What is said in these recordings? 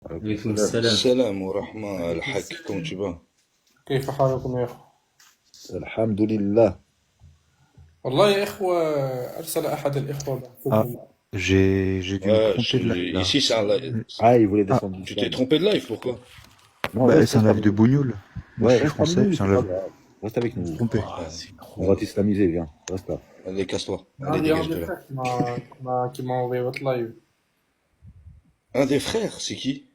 عليكم عليكم السلام. السلام. السلام ورحمة عليكم الحاج، كوم السلام. tu vas? كيف حالكم يا أخوة؟ الحمد لله. والله يا إخوة، أرسل أحد الإخوة Ah, بعثكم. j'ai dû me Ouais, tromper de live là. ici c'est un live. Ah, il voulait Ah, descendre Tu t'es d'Islam. trompé de live, pourquoi? Non, bah reste, c'est un reste live avec de nous. Bougnoul. Moi je Ouais, suis reste parmi français, nous, c'est c'est un pas live. grave. Reste avec Je me suis nous. trompé. Ouais. On va t'islamiser, viens. Reste là. Allez, casse-toi. Allez, Il y a un dégage des de là. frères qui m'a envoyé votre live. Un des frères, c'est qui?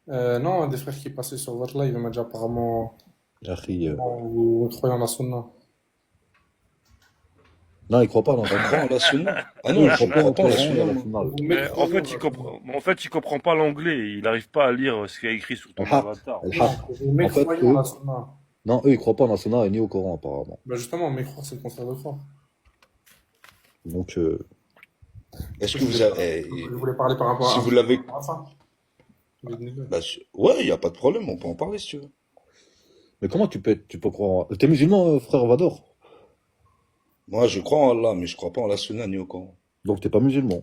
Non, un des frères qui est passé sur votre live, il m'a dit apparemment Akhi, vous croyez en la sunna. non, il croit pas dans On son croit en la sunna? Ah Eux, non, ils je croient pas crois au pas en la Coran et à sunna, la moi. Sunna. Vous Mais en mécroyez fait, en la sunna. il comprend pas l'anglais. Il n'arrive pas à lire ce qu'il y a écrit sur ton Al-Haq, avatar. Al-Haq. Non, vous En fait, mécroyez en eux, la sunna. non, eux, ils croient pas dans la Sunna ni au Coran, apparemment. Bah justement, mécroire, c'est le contraire de croire. Donc, Est-ce Du que coup, vous avez... je voulais parler par rapport si à, vous l'avez... par rapport à ça. Bismillah. Bah, ouais, y a pas de problème, on peut en parler si tu veux. mais comment tu peux croire T'es musulman, frère Vador? Moi, je crois en Allah, mais je crois pas en la sunna ni au Coran. Donc, t'es pas musulman.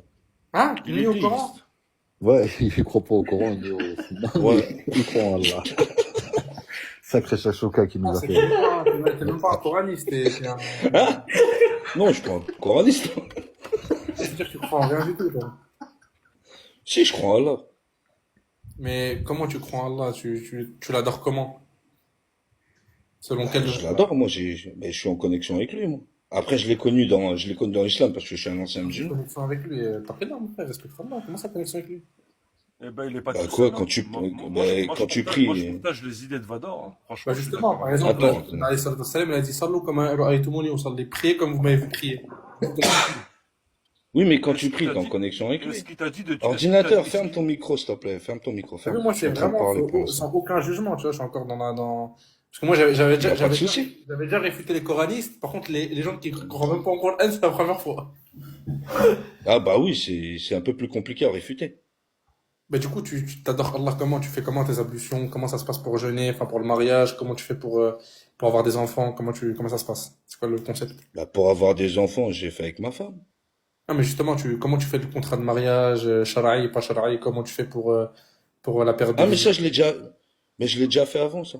Hein? Il Ni est au Coran? théiste. Ouais, il croit pas au Coran ni au Sunna, Ouais. mais il croit en Allah. Sacré chachoka qui Ah, nous a c'est fait. t'es même pas un coraniste, t'es un... Hein? Non, je crois en coraniste. C'est-à-dire que tu crois en rien du tout, toi. Si, je crois en Allah. Mais comment tu crois en Allah? Tu l'adores comment? Selon quel... Je l'adore, moi, mais je suis en connexion avec lui, moi. Après, je l'ai connu dans l'islam parce que je suis un ancien musulman. connexion avec lui? T'as pris là, mon frère, respecte Allah. Comment ça, connexion avec lui? Eh ben, il est pas Bah tout quoi, seul, hein. quand tu Moi, je pries, partage les idées de Vador, hein. Bah Franchement, je suis justement, d'accord par avec lui. exemple, attends, alayhi salatu wassalam, il a dit Sallu kama ra'aytumuni usalli. Priez comme vous m'avez vu prier. oui, mais quand Qu'est-ce tu qu'il pries, t'a t'es en dit? connexion avec Qu'est-ce lui. qu'il t'a dit de... Ordinateur, ferme ton micro, s'il te plaît. Ferme ton micro, T'as vu, ferme. moi, Je suis c'est en train de vraiment parler pour l'instant. sans aucun jugement, tu vois, je suis encore parce que moi, Il n'y a pas de souci. j'avais déjà réfuté les coranistes. Par contre, les gens qui croient même pas en Coran, c'est la première fois. Ah bah oui, c'est un peu plus compliqué à réfuter. Mais du coup, tu t'adores Allah comment? Tu fais comment tes ablutions? Comment ça se passe pour jeûner? Enfin, pour le mariage? Comment tu fais pour avoir des enfants? Comment ça se passe? C'est quoi le concept? Bah pour avoir des enfants, j'ai fait avec ma femme. Non, mais justement, comment tu fais le contrat de mariage, shara'i, pas shara'i? Comment tu fais pour la période de Ah mais ça, vie? je l'ai déjà fait avant, ça.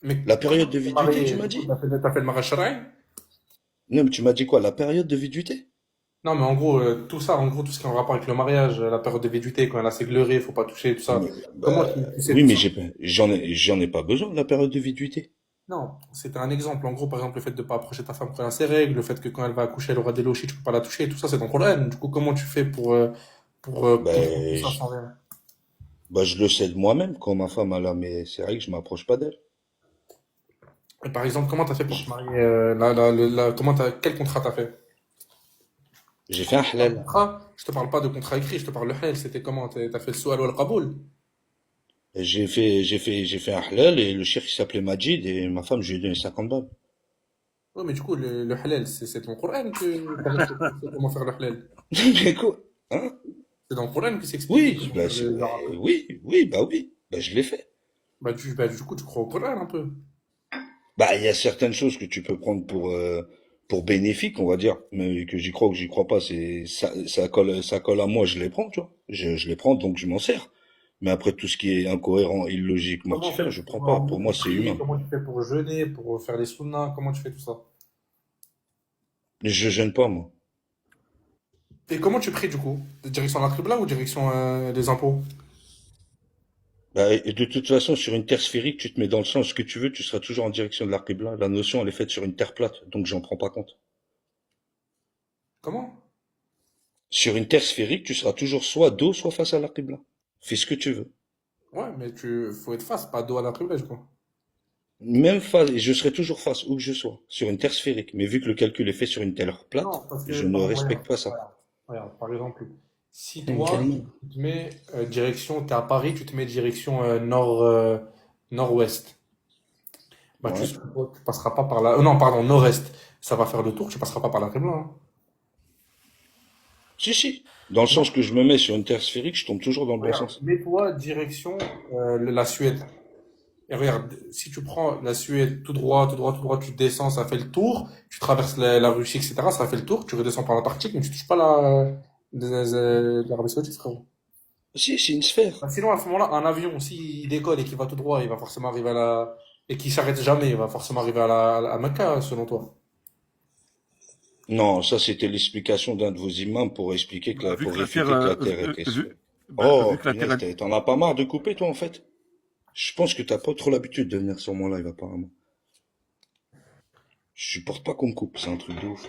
Mais La comment période de tu t'es viduité, marié? tu m'as Du coup, dit? t'as fait le mariage shara'i? Non, mais tu m'as dit quoi? La période de viduité? Non, mais en gros, tout ça, en gros, tout ce qui est en rapport avec le mariage, la période de viduité, quand elle a ségluré, faut pas toucher, tout ça. Mais, Comment bah, tu sais oui, tout mais ça? j'en ai pas besoin de la période de viduité. Non, c'était un exemple. En gros, par exemple, le fait de pas approcher ta femme quand elle a ses règles, le fait que quand elle va accoucher, elle aura des lochis, tu peux pas la toucher, tout ça, c'est ton problème. Du coup, comment tu fais pour Bah, comprendre tout ça je, sans rien? bah, je le sais de moi-même. Quand ma femme elle a ses règles, je m'approche pas d'elle. Et par exemple, comment t'as fait pour te J- marier, quel contrat t'as fait? J'ai fait un Un halal. contrat, je te parle pas de contrat écrit, je te parle de halal. C'était comment? T'as fait le souhait ou le qaboul? J'ai fait un halal et le shir qui s'appelait Majid et ma femme, je lui ai donné 50 balles. Oui, mais du coup, le halal, c'est ton Coran que t'as respecté, c'est comment faire le halal. Mais quoi? Hein? C'est dans le Coran que c'est expliqué Oui, comment bah, faire les arabes. oui. Bah, je l'ai fait. Du coup, tu crois au Coran un peu. Bah, il y a certaines choses que tu peux prendre pour bénéfique, on va dire, mais que j'y crois ou que j'y crois pas, ça colle à moi, je les prends, tu vois. Je les prends, donc je m'en sers. Mais après, tout ce qui est incohérent, illogique, Comment mortifère, faire je prends pour, pas. en Pour gros, moi, pour c'est prier? humain. Comment tu fais pour jeûner, pour faire les sunnas? Comment tu fais tout ça? Je gêne pas, moi. Et comment tu pries du coup? Direction la Qibla ou direction les impôts? Bah, et de toute façon, sur une terre sphérique, tu te mets dans le sens que tu veux, tu seras toujours en direction de l'Arqibla. La notion, elle est faite sur une terre plate, donc j'en prends pas compte. Comment? Sur une terre sphérique, tu seras toujours soit dos, soit face à l'Arqibla. Fais ce que tu veux. Ouais, mais faut être face, pas dos à la Qibla, du coup. Même face, et je serai toujours face, où que je sois, sur une terre sphérique. Mais vu que le calcul est fait sur une terre plate, Non, parce que, je ne par exemple, regarde, respecte pas ça. regarde, regarde, par exemple, si toi, Calme. tu te mets direction, t'es à Paris, tu te mets direction nord-ouest, bah Ouais. tu passeras pas par là. Non, pardon, nord-est. Ça va faire le tour, tu passeras pas par la Qibla, hein. Si, si. Dans le sens que je me mets sur une terre sphérique, je tombe toujours dans le bon Regarde, sens. mets-toi direction la Suède. Et regarde, si tu prends la Suède tout droit, tout droit, tout droit, tu descends, ça fait le tour, tu traverses la Russie, etc., ça fait le tour, tu redescends par l'Antarctique, mais tu touches pas l'Arabie Saoudite, frérot. Si, c'est une sphère. Bah, sinon, à ce moment-là, un avion, s'il décolle et qu'il va tout droit, il va forcément arriver à la... Et qu'il s'arrête jamais, il va forcément arriver à Mecca, selon toi. Non, ça c'était l'explication d'un de vos imams pour expliquer Bah, vu pour que la Terre, réfuter que la Terre était sphère. vu Oh, que la Terre, punaise, t'en as pas marre de couper toi en fait? Je pense que t'as pas trop l'habitude de venir sur mon live apparemment. Je supporte pas qu'on me coupe, c'est un truc de ouf.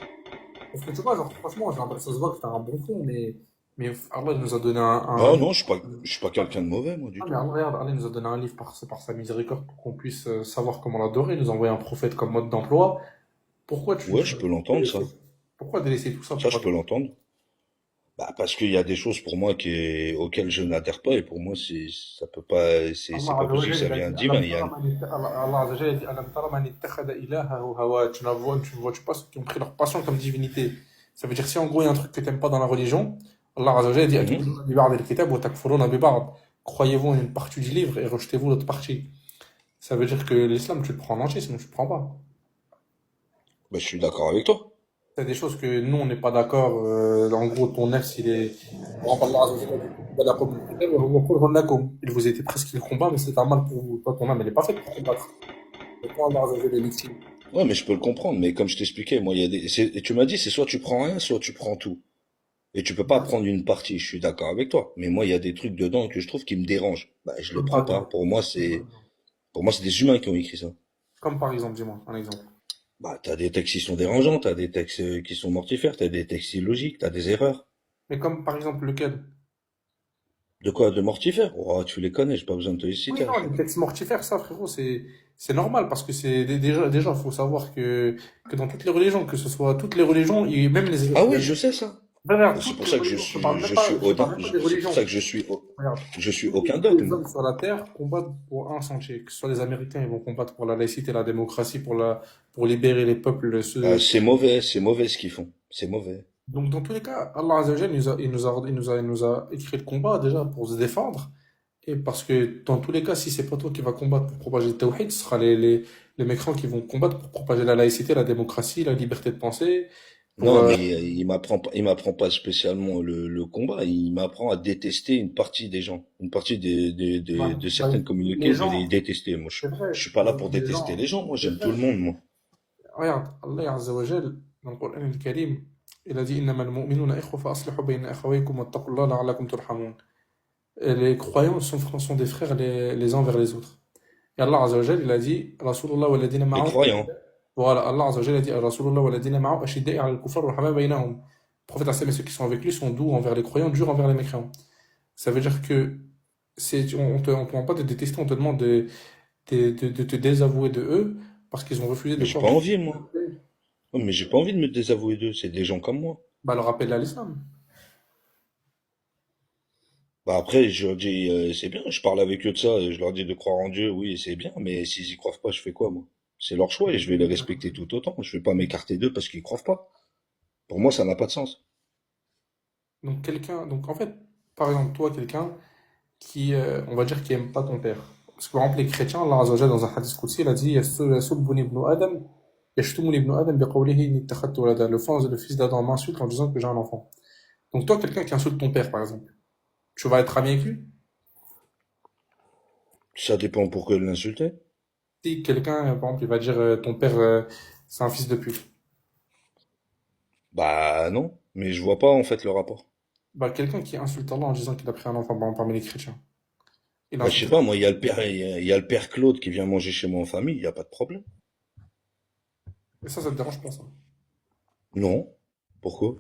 Parce que tu vois, genre, franchement, j'ai l'impression, ça se voit que t'as un bon fond, mais Allah il nous a donné Ah non, je suis pas quelqu'un de mauvais moi du Ah, mais tout. Allah, regarde, Allah nous a donné un livre par sa miséricorde pour qu'on puisse savoir comment l'adorer. Il nous a envoyé un prophète comme mode d'emploi. Pourquoi Ouais, je peux l'entendre ça. pourquoi délaisser tout ça Ça, pour je peux l'entendre. Bah, parce qu'il y a des choses pour moi auxquelles je n'adhère pas et pour moi ça peut pas, Allah c'est pas Azza wa possible, Jalla, ça il a vient dit, divin. Alam tara Allah Azza wa Jalla a dit, Alam tara man ittakhadha ilahahu hawa. Tu vois pas ceux qui ont pris leur passion comme divinité. Ça veut dire si en gros il y a un truc que t'aimes pas dans la religion, Allah Azza wa Jalla dit, Mhm. Atu'minuna bi ba'd al-kitab wa takfuruna bi ba'd. Croyez-vous en une partie du livre et rejetez-vous l'autre partie. Ça veut dire que l'islam, tu le prends en entier, sinon tu le prends pas. Bah, je suis d'accord avec toi. C'est des choses que nous, on n'est pas d'accord. En gros, ton ex, il est. Il vous était presque le combat, mais c'est un mal pour vous. Toi, ton âme, elle n'est pas faite pour combattre. Et toi, Allah Azza wa Jalla, il est victime. Ouais, mais je peux le comprendre. Mais comme je t'expliquais, moi, il y a et tu m'as dit, c'est soit tu prends rien, soit tu prends tout. Et tu peux pas prendre une partie. Je suis d'accord avec toi. Mais moi, il y a des trucs dedans que je trouve qui me dérangent. Bah, je le Comme par prends pas. exemple. Pour moi, c'est des humains qui ont écrit ça. Comme par exemple, dis-moi, un exemple. Bah, t'as des textes qui sont dérangeants, t'as des textes qui sont mortifères, t'as des textes illogiques, t'as des erreurs. Mais comme par exemple lequel? De quoi? De mortifères? Oh, tu les connais, j'ai pas besoin de te les Oui, citer, non, les Alchami. textes mortifères, ça, frérot, c'est normal parce que déjà, il faut savoir que dans toutes les religions, que ce soit toutes les religions, et même les. Ah oui, je sais ça. Regarde, C'est toutes pour les ça que religions, je suis je te parle Odin, même pas des c'est pour religions. ça que Regarde, je suis tous aucun les dogme. hommes sur la Terre combattent pour un sentier. Que ce soit les Américains, ils vont combattre pour la laïcité, la démocratie, pour libérer les peuples. C'est mauvais ce qu'ils font. C'est mauvais. Donc, dans tous les cas, Allah Azza wa Jalla il nous a écrit le combat déjà pour se défendre. Et parce que dans tous les cas, si c'est pas toi qui vas combattre pour propager le tawhid, ce sera les mécréants qui vont combattre pour propager la laïcité, la démocratie, la liberté de penser. Pour, Non, mais il m'apprend pas spécialement le combat. Il m'apprend à détester une partie des gens, une partie de bah, certaines les communautés. Je vais les gens, détester. Moi, c'est vrai, je suis pas là pour les détester les gens, gens. Moi, c'est j'aime tout vrai. le monde, moi. Regarde, Allah Azza wa Jal, dans le Coran al-Karim, il a dit إنما المؤمنون إخوة فأصلحوا بين أخويكم واتقوا الله لعلكم ترحمون. Et les croyants sont des frères les uns vers les autres. Et Allah Azza wa Jal, il a dit Rasulullah walladina Les ma'ahu. croyants. Voilà, Allah Azza wa Jal a dit Rasulullah walladina ma'ahu ashidda'i 'ala al-kuffar ruhama baynahum. Le prophète et ceux qui sont avec lui sont doux envers les croyants, durs envers les mécréants. Ça veut dire que on te demande pas de détester, on te demande de te désavouer de eux parce qu'ils ont refusé Mais de j'ai quoi? pas envie, moi. Non, mais j'ai pas envie de me désavouer d'eux. C'est des gens comme moi. Bah, leur appel à l'islam. Bah après, je leur dis, c'est bien. Je parle avec eux de ça. Et je leur dis de croire en Dieu. Oui, c'est bien. Mais s'ils y croient pas, je fais quoi, moi? C'est leur choix et je vais les respecter tout autant. Je vais pas m'écarter d'eux parce qu'ils croient pas. Pour moi, ça n'a pas de sens. Donc en fait, par exemple, toi, quelqu'un qui, on va dire, qui aime pas ton père. Parce que par exemple, les chrétiens, Allah Azza wa Jalla, dans un hadith qudsi, il a dit, Yasubbuni ibnu Adam, yashtumuni ibnu Adam biqawlihi inni ittakhadtu walada. Le fils d'Adam m'insulte en disant que j'ai un enfant. Donc toi, quelqu'un qui insulte ton père, par exemple, tu vas être ami avec lui? Ça dépend pourquoi ils l'insultaient. Si quelqu'un, par exemple, il va dire, ton père, c'est un fils de pute. Bah non. Mais je vois pas en fait le rapport. Bah, quelqu'un qui insulte Allah en disant qu'il a pris un enfant parmi les chrétiens. Il Bah je sais insulte. pas. Moi, il y a le père Claude qui vient manger chez moi en famille. Il y a pas de problème. Et ça te dérange pas, ça. Non. Pourquoi?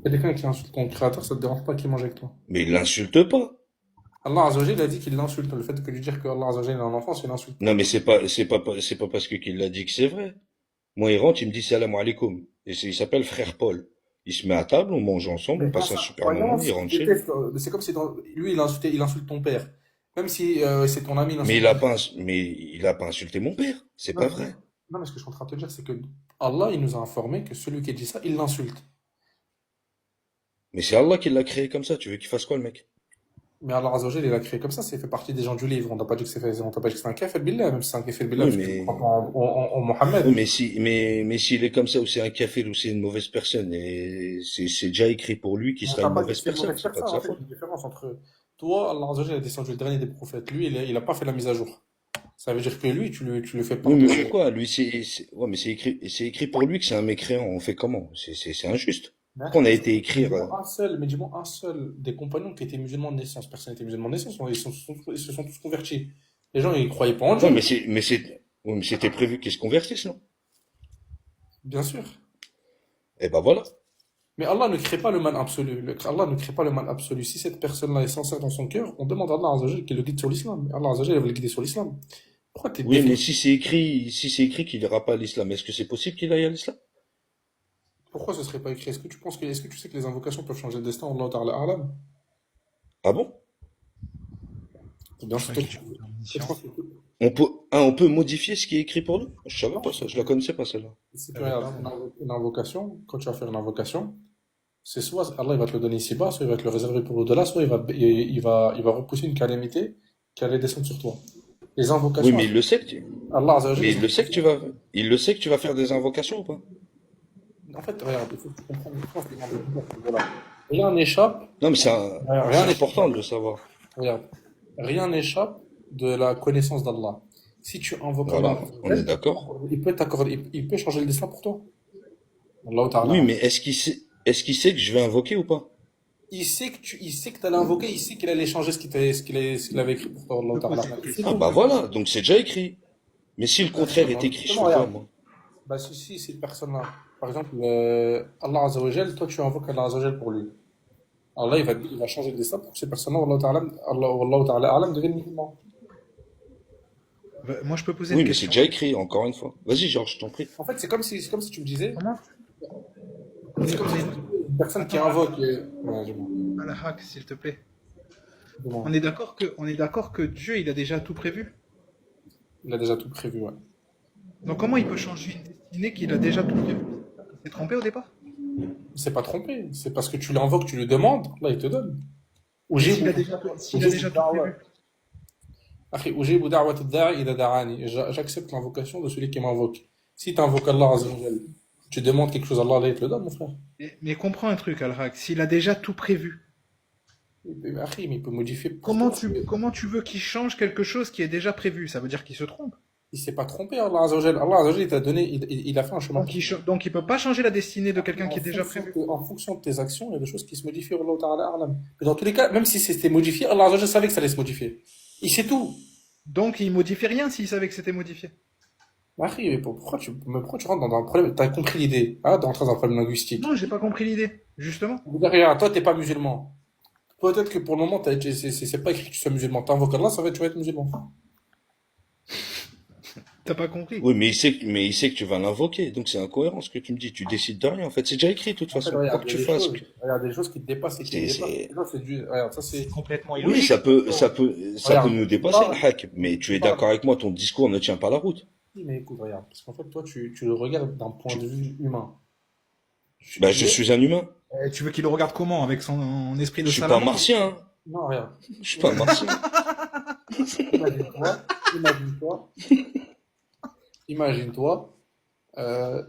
Quelqu'un qui insulte ton créateur, ça te dérange pas qu'il mange avec toi. Mais il l'insulte pas. Allah Azza wa Jalla, il a dit qu'il l'insulte. Le fait que lui dire que Allah Azza wa Jalla a un enfant, c'est une insulte. Non, mais c'est pas parce que qu'il l'a dit que c'est vrai. Moi, il rentre, il me dit salam alaikum. Et il s'appelle frère Paul. Il se met à table, on mange ensemble, on Mais passe face un à super moment, il croyance, rentre il chez lui. déteste. C'est comme si lui, il insulte ton père. Même si c'est ton ami, il Mais insulte ton père. il a pas insulté mon père. C'est Non, pas non, vrai. non, mais ce que je suis en train de te dire, c'est que Allah, il nous a informé que celui qui dit ça, il l'insulte. Mais c'est Allah qui l'a créé comme ça. Tu veux qu'il fasse quoi, le mec? Mais Allah Azzawajal, il a créé comme ça, c'est fait partie des gens du livre. On n'a pas dit que on t'a pas dit que c'est un kafir billah, même si c'est un kafir billah, Oui, parce que tu mais, crois en Mohammed. oui, mais s'il est comme ça, ou c'est un kafir, ou c'est une mauvaise personne, et c'est déjà écrit pour lui qu'il On sera t'a une pas dit que mauvaise c'est une personne, mauvaise c'est pas de personne, sa en fait. Il y faute. a une différence entre toi, Allah Azzawajal a descendu le dernier des prophètes. Lui, il a pas fait la mise à jour. Ça veut dire que lui, tu le fais Oui, mais pardonner. pourquoi? Lui, ouais, mais c'est écrit pour lui que c'est un mécréant. On fait comment? C'est injuste. Mais Pourquoi on a été mais écrire, dis-moi un seul des compagnons qui était musulman de naissance. Personne n'était musulman de naissance, ils se sont tous convertis. Les gens, ils croyaient pas en ouais, Dieu, ouais, mais c'était prévu qu'ils se convertissent, non? bien sûr. Eh ben voilà. Mais Allah ne crée pas le mal absolu. Allah ne crée pas le mal absolu. Si cette personne-là est sincère dans son cœur, on demande à Allah Azzawajal qu'il le guide sur l'islam. Mais Allah Azzawajal, il veut le guider sur l'islam. Pourquoi t'es Oui, mais défait? si c'est écrit qu'il n'ira pas à l'islam, est-ce que c'est possible qu'il aille à l'islam? Pourquoi ce serait pas écrit? Est-ce que tu sais que les invocations peuvent changer le destin? Allah Ta'ala a'lam. Ah bon? Bien Je sûr, croyais qu'il y avait une toi, tu mission. penses que On peut modifier ce qui est écrit pour nous? Je savais pas non, ça, je la connaissais pas celle-là. si tu Je savais pas, regardes moi. une invocation, quand tu vas faire une invocation, c'est soit Allah il va te le donner ici-bas, soit il va te le réserver pour l'au-delà, soit il va repousser une calamité qui allait descendre sur toi. Les Oui, invocations, mais il le sait que Allah Azzawajal, mais il le sait que tu vas faire des invocations ou pas? en fait, regarde, il faut que tu comprennes une chose, voilà. Rien n'échappe, Non, mais rien c'est n'échappe, important de le savoir. regarde, rien n'échappe de la connaissance d'Allah. Si tu invoques Allah Voilà, on est Azzawajal, d'accord. il peut t'accorder, il peut changer le destin pour toi. Allah Oui, Ta'ala. mais est-ce qu'il sait que je vais invoquer ou pas? Il sait que t'allais invoquer, il sait qu'il allait changer ce qu'il avait écrit pour toi, Je Allah peux Ta'ala. poser une C'est Ah question? tout. bah voilà, donc c'est déjà écrit. Mais si le contraire est écrit, je Justement, fais quoi, regarde. moi? Bah, si cette personne-là, par exemple, Allah Azzawajal, toi tu invoques Allah Azzawajal pour lui. Allah, il va changer le destin pour que ces personnes-là, Allah Ta'ala, Alam, deviennent musulmans. Moi, je peux poser une Oui, mais c'est question. déjà écrit, encore une fois. Vas-y, Georges, je t'en prie. En fait, c'est comme si tu me disais, Comment? c'est comme On si est... tu me disais, une personne qui Attends, invoque, ouais, à la hack, s'il te plaît. dis-moi. On est d'accord que Dieu, il a déjà tout prévu. Il a déjà tout prévu, ouais. Donc comment il peut changer une destinée qu'il a déjà tout prévu? Il s'est trompé au départ? Il s'est pas trompé, c'est parce que tu l'invoques, tu lui demandes, là il te donne. Mais Ujibu s'il a déjà tout prévu. Akhi, ujibu da'wat ad-da'i idha da'ani. J'accepte l'invocation de celui qui m'invoque. Si tu invoques Allah Azza wa Jal, tu demandes quelque chose à Allah, Allah il te le donne, mon frère. Mais comprends un truc, Al-Haq. S'il a déjà tout prévu, Akhi, mais il peut modifier pour toi. comment tu veux qu'il change quelque chose qui est déjà prévu? Ça veut dire qu'il se trompe. Il s'est pas trompé, Allah Azza wa Jal. Allah Azza wa Jal, il t'a donné, il a fait un chemin. Donc il peut pas changer la destinée de quelqu'un qui est déjà prévu. En fonction de tes actions, il y a des choses qui se modifient, Allah Ta'ala a'lam. Mais dans tous les cas, même si c'était modifié, Allah Azza wa Jal savait que ça allait se modifier. Il sait tout. Donc il modifie rien s'il savait que c'était modifié. Akhi, mais pourquoi tu rentres dans un problème? T'as compris l'idée, hein, d'entrer dans un problème linguistique. Non, j'ai pas compris l'idée, justement. Regarde, toi, t'es pas musulman. Peut-être que pour le moment, c'est pas écrit que tu sois musulman. T'invoques Allah, ça va, tu vas être musulman. T'as pas compris. Oui, mais il sait que tu vas l'invoquer, donc c'est incohérent ce que tu me dis. Tu décides de rien, en fait. C'est déjà écrit, de toute En fait, façon. Quoi regarde, que tu fasses. il y a des choses qui te dépassent et qui me C'est, dépassent. c'est... Ça, c'est regarde, ça, c'est, Complètement Oui, illogique. ça peut regarde, nous tu dépasser, parles, le hack. Mais tu es tu parles. d'accord avec moi, ton discours ne tient pas la route. Oui, mais écoute, regarde. Parce qu'en fait, toi, tu le regardes d'un point Tu- de vue humain. Bah, je suis un humain. Tu veux qu'il le regarde comment? Avec son esprit de Je suis pas un salamandre? martien, hein. Non, regarde. Je suis pas un martien. Imagine-toi, imagine-toi, imagine-toi,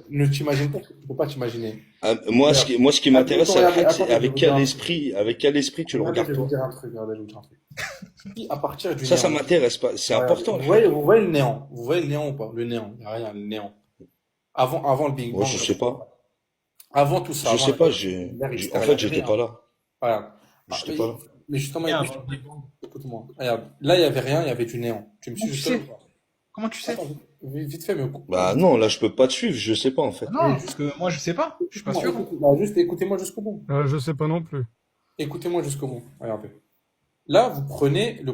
ne t'imagine pas ce que tu peux pas t'imaginer. Ah, Regarde. moi, ce qui m'intéresse, Admettons, c'est le hack, c'est attendez, je vais vous dire un truc. avec quel esprit tu le Regardez, je regardes, vais vous toi. dire un truc, regardez, je vais vous dire un truc. Si à partir du Ça néant, m'intéresse pas. C'est regarde, important, le hack. vous voyez le néant, vous voyez le néant ou pas? Le néant, il n'y a rien, le néant. Avant le Big Moi, Bang, je sais pas. avant tout ça, Je avant sais la pas, l'air, etc., en il n'y fait, avait j'étais rien. pas là. Regarde. Ah, J'étais pas là. mais justement, Rien écoute, avant le Big Bang. écoute-moi. Regarde, là, il n'y avait rien, il y avait du néant. Tu me suis Comment tu jusque-là sais? ou pas? Comment tu sais? Attends, vite fait, mais Bah, non, là, je peux pas te suivre, je sais pas, en fait. Ah non, parce que moi je sais pas. Je suis pas sûr. Juste écoutez-moi jusqu'au bout. Je sais pas non plus. Écoutez-moi jusqu'au bout. Regardez. Là, vous prenez le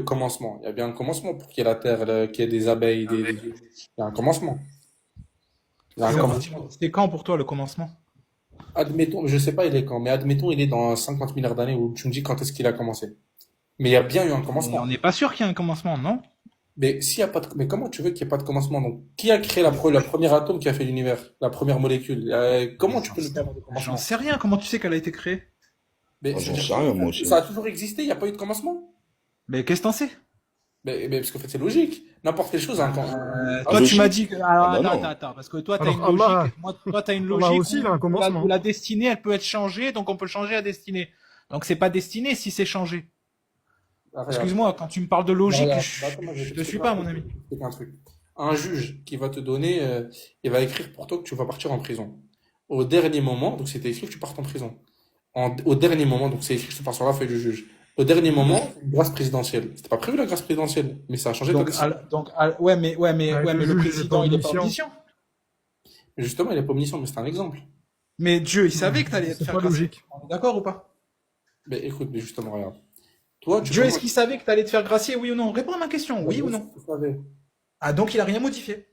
commencement. Il y a bien un commencement pour qu'il y ait la terre, qu'il y ait des abeilles, il y a un commencement. Il y a un commencement. C'est quand pour toi le commencement? Admettons, je sais pas il est quand, mais admettons il est dans 50 milliards d'années où tu me dis quand est-ce qu'il a commencé. Mais il y a bien eu un Mais commencement. on n'est pas sûr qu'il y ait un commencement, non? Mais s'il y a pas de, mais comment tu veux qu'il n'y ait pas de commencement? Donc, qui a créé la première atome qui a fait l'univers? La première molécule? Comment tu peux ne pas avoir de J'en commencement? sais rien. Comment tu sais qu'elle a été créée? Mais Ah, je veux j'en dire, sais rien, moi aussi. ça a toujours existé, il n'y a pas eu de commencement. Mais qu'est-ce que t'en sais? Mais parce qu'en fait, c'est logique. N'importe quelle chose a un Ah, Toi, tu m'as logique? dit que. Ah Alors, bah attends, non. attends, parce que toi, t'as Alors une logique. Allah, Toi, t'as une Allah logique aussi, il a un où commencement. la destinée, elle peut être changée, donc on peut changer la destinée. Donc, c'est pas destiné si c'est changé. Ah, regarde. Excuse-moi, quand tu me parles de Bah, logique, regarde. Bah, attends, moi, je te t'expliquer suis pas, mon ami. un truc. Un juge qui va te donner, il va écrire pour toi que tu vas partir en prison. Au dernier moment, donc c'était écrit que tu partes en prison. Au dernier moment, donc c'est écrit que je te pars sur la feuille du juge. Au dernier moment, une grâce présidentielle. C'était pas prévu la grâce présidentielle, mais ça a changé ta Donc, décision. Avec mais le le juge, il est président, pas il est pas omniscient. omniscient. Mais justement, il est pas omniscient, mais c'est un exemple. Mais Dieu, il savait que t'allais te C'est faire pas grâcer. logique. On est d'accord ou pas? Mais écoute, mais justement, regarde. Toi, tu Dieu, est-ce commences- qu'il savait que t'allais te faire gracier, oui ou non? Réponds à ma question, oui ou non? Tu savais. Ah, donc il a rien modifié.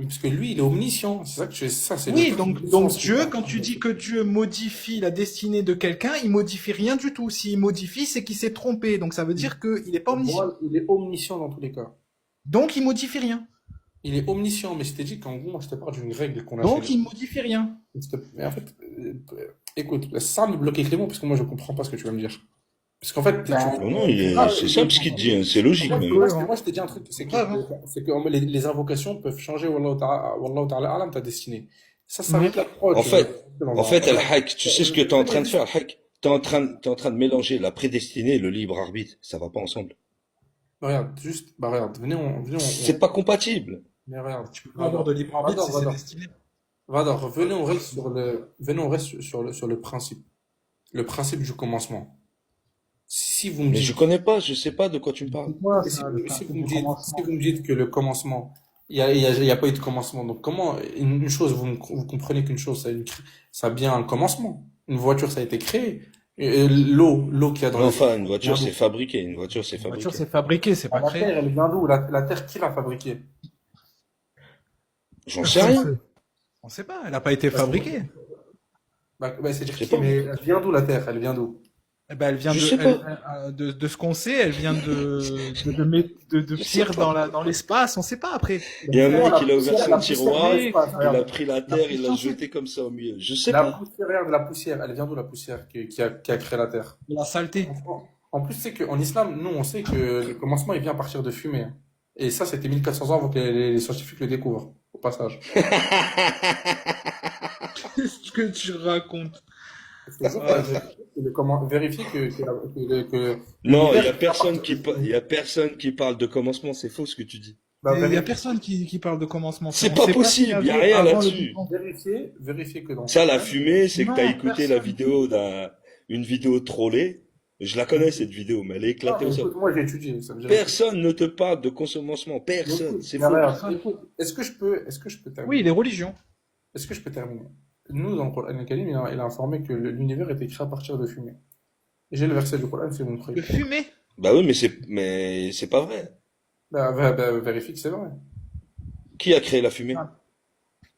Parce que lui, il est omniscient. C'est ça que ça, c'est Oui, le- donc Dieu, quand tu dis que Dieu modifie la destinée de quelqu'un, il modifie rien du tout. S'il modifie, c'est qu'il s'est trompé. Donc ça veut dire qu'il n'est pas omniscient. Moi, il est omniscient dans tous les cas. Donc il modifie rien. Il est omniscient, mais je t'ai dit qu'en gros, moi, je te parle d'une règle qu'on a Donc chez il modifie rien. Mais en fait, écoute, ça me bloquer Clément, parce que moi, je comprends pas ce que tu vas me dire. Parce qu'en fait, Non, non, c'est simple ce qu'il te dit, hein, c'est logique même. moi, je t'ai dit un truc, c'est que, Grave, les invocations peuvent changer, Wallahu ta'ala alam, ta destinée. Ça vient de l'approche. En fait, Al-Haq, tu sais ce que tu es en train de faire, Al-Haq? T'es en train de mélanger la prédestinée et le libre arbitre. Ça va pas ensemble. Regarde, juste, bah regarde, C'est pas compatible. mais regarde, tu peux Pas avoir de libre arbitre si c'est Vador. destiné. Vador, venez, on reste sur le principe. Le principe du commencement. Si vous me Mais dites, je connais pas, je sais pas de quoi tu me parles. Moi, si, ça, si vous me dites que le commencement, il y a pas eu de commencement. Donc comment, une chose, vous comprenez qu'une chose, ça a bien un commencement. Une voiture, ça a été créé. L'eau qu'il y a dans Enfin, une voiture c'est fabriqué, une voiture c'est La voiture, fabriqué. c'est fabriqué, c'est pas La créé. terre, elle vient d'où? La terre, qui l'a fabriquée? J'en sais rien. On sait pas, elle n'a pas été fabriquée. C'est-à-dire Je sais qui, pas. mais elle vient d'où la terre? Elle vient d'où? Eh ben, elle vient Je sais de ce qu'on sait, elle vient de pierre dans l'espace, on sait pas après. Il y a un mec, il a ouvert La son poussière, tiroir, il il a pris la terre, il l'a jeté comme ça au milieu. Je sais La pas. poussière, regarde, la poussière, elle vient d'où la poussière qui a créé la terre? La saleté. En plus, c'est qu'en islam, nous, on sait que le commencement, il vient à partir de fumée. Hein. Et ça, c'était 1400 ans avant que les scientifiques le découvrent, au passage. Qu'est-ce que tu racontes? Vérifier que Non, il y a personne qui parle de commencement, c'est faux ce que tu dis. Il n'y a personne qui parle de commencement. C'est On pas sait possible, s'il y a rien avant le là-dessus. Big Bang. vérifier que dans Ça, la fumée, c'est que Non, t'as écouté la personne. vidéo une vidéo trollée. Je la connais cette vidéo, mais elle est éclatée au sol. écoute, moi, j'ai étudié. Ça veut dire- Personne ne te parle de commencement, personne, Écoute, c'est mais faux. regarde, écoute, est-ce que je peux terminer? Oui, les religions. Est-ce que je peux terminer? Nous, dans le Coran al-Karim, il a informé que l'univers était créé à partir de fumée. Et j'ai le verset du Coran, si vous me De croyez. fumée. Bah oui, mais c'est pas vrai. Vérifie que c'est vrai. Qui a créé la fumée?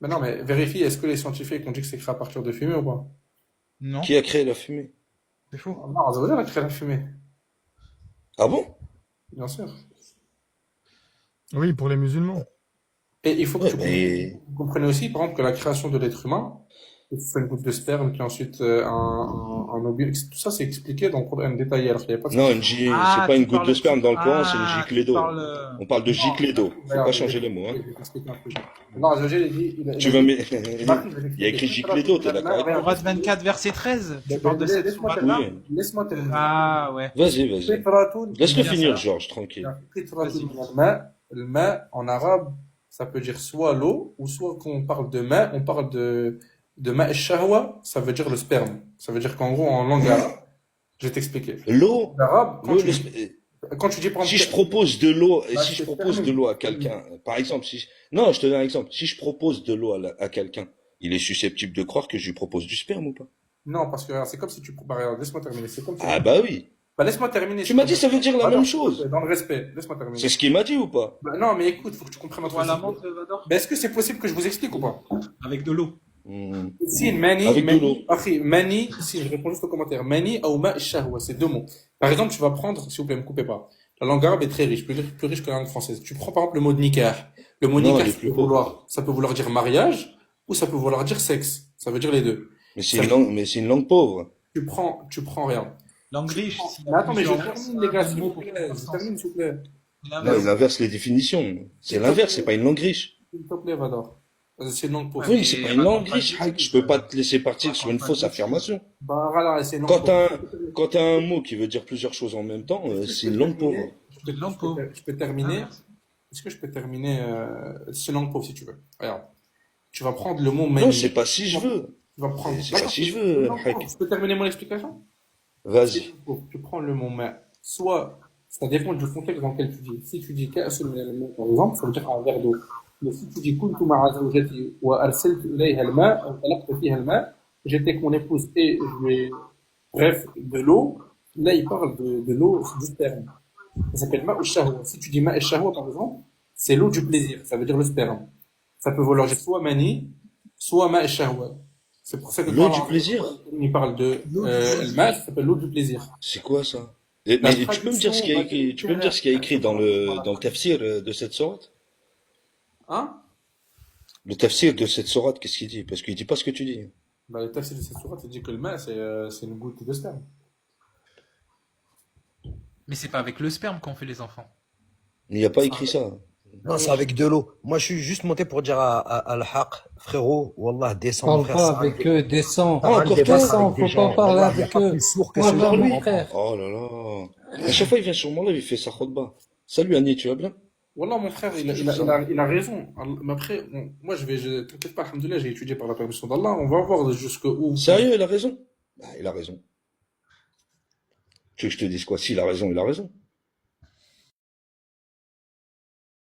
Mais non, mais vérifie, est-ce que les scientifiques ont dit que c'est créé à partir de fumée ou pas? Non, Qui a créé la fumée? c'est faux. Non, Azzawajal a créé la fumée. Ah bon? Bien sûr. oui, pour les musulmans. Et il faut que Ouais, tu mais vous comprenez aussi, par exemple, que la création de l'être humain, que ce soit une goutte de sperme, puis ensuite un ovule, tout ça c'est expliqué dans le Coran détaillé. Alors qu'il n'y a pas de... non, c'est pas une goutte de sperme dans le Coran, c'est une giclée d'eau. On parle de giclée d'eau. Faut pas changer les mots, hein. Je vais t'expliquer un truc. Non, Azzawajal, il dit... Tu vas mais Marc, il y a écrit giclée d'eau, t'es d'accord avec moi? Surat 24, verset 13. Tu parles de cette Laisse-moi surat-là. terminer. Laisse-moi terminer. Ah ouais. Vas-y. Fitratun- Laisse-le Bien finir, ça. Georges, tranquille. Fitratun min al-ma. Le ma, en arabe, ça peut dire soit l'eau, ou soit quand on parle de ma, on parle de ma shahwa, ça veut dire le sperme. Ça veut dire qu'en gros, en langue arabe, je vais t'expliquer. L'eau, L'arabe, l'eau, quand tu dis par si je exemple, propose de l'eau, Bah, si je c'est propose fermé. de l'eau à quelqu'un, par exemple, non, je te donne un exemple. Si je propose de l'eau à quelqu'un, il est susceptible de croire que je lui propose du sperme ou pas? non, parce que regarde, c'est comme si tu, bah, regarde, laisse-moi terminer, c'est comme si, Ah bah oui. bah, laisse-moi terminer. Tu m'as dit ça veut dire la Attends, même chose. dans le respect, laisse-moi terminer. C'est ce qu'il m'a dit ou pas? Bah, non, mais écoute, faut que tu comprennes notre Voilà, respect. montre Vador. Bah, est-ce que c'est possible que je vous explique ou pas? Avec de l'eau. Si, mani, Avec de l'eau. mani, si je réponds juste au commentaire, mani ou ma shahwa, c'est deux mots. Par exemple, tu vas prendre, s'il vous plaît, me coupez pas. La langue arabe est très riche, plus riche que la langue française. Tu prends par exemple le mot de nikah. Le mot Non, nikah, il est plus ça peut vouloir dire mariage, ou ça peut vouloir dire sexe. Ça veut dire les deux. Mais c'est une langue pauvre. tu prends, regarde. L'angriche, s'il Mais a attends, mais je plusieurs termine, les gars, s'il vous mots plaît. Je termine, s'il vous plaît. Non, il inverse les définitions. C'est l'inverse, c'est pas une langue riche. S'il te plaît, Vador. C'est une langue Ouais, pauvre. Oui, mais c'est pas elle une va langue pas riche, dire Hak. que- Je peux pas te laisser partir sur une fausse affirmation. Bah, voilà, c'est une langue Quand pauvre. quand t'as un mot qui veut dire plusieurs choses en même temps, c'est une langue pauvre. C'est une langue pauvre. Je peux terminer. Inverse. Est-ce que je peux terminer c'est une langue pauvre si tu veux. Regarde. Tu vas prendre le mot Non, mani. c'est pas si je veux. Tu vas prendre. C'est pas si je veux, Hak. Je peux terminer mon explication? Vas-y. Tu prends le mot ma. Soit, ça dépend du contexte dans lequel tu dis. Si tu dis كأس من الماء, par exemple, ça veut dire un verre d'eau. Mais si tu dis كنت مع زوجتي وأرسلت إليها الماء أو طلقت فيها الماء, j'étais avec mon épouse et je lui ai, bref, de l'eau. Là, il parle de l'eau, du sperme. Ça s'appelle ma ou shahwa. Si tu dis ma et shahwa, par exemple, c'est l'eau du plaisir. Ça veut dire le sperme. Ça peut vouloir dire soit mani, soit ma et shahwa. C'est pour ça que L'eau quand du plaisir. il parle de le ma, ça s'appelle l'eau du plaisir. C'est quoi ça? Mais tu peux me dire ce qu'il y a écrit, tu peux me dire ce qu'il y a écrit dans le tafsir de cette sourate? Hein? Le tafsir de cette sourate, qu'est-ce qu'il dit? Parce qu'il dit pas ce que tu dis. Bah, le tafsir de cette sourate, il dit que le ma, c'est une goutte de sperme. Mais c'est pas avec le sperme qu'on fait les enfants. Il n'y a pas écrit ça. Non, c'est avec de l'eau. Moi, je suis juste monté pour dire à Al-Haq, frérot, Wallah, descends, mon Parle frère. pas ça avec eux, descends. Ah, encore toi? Descends, faut pas parler Wallah, y a avec pas eux. plus sourd que Moi, ce je genre, mon mon frère. Oh là là. À chaque fois, il vient sur mon live, il fait sa khutbah. Salut Annie, tu vas bien? Wallah, mon frère, il a raison. Mais après, moi, t'inquiète pas, alhamdoulilah, j'ai étudié par la permission d'Allah. On va voir jusqu'où. Sérieux, il a raison? Bah, il a raison. Tu veux que je te dise quoi? S'il a raison, il a raison.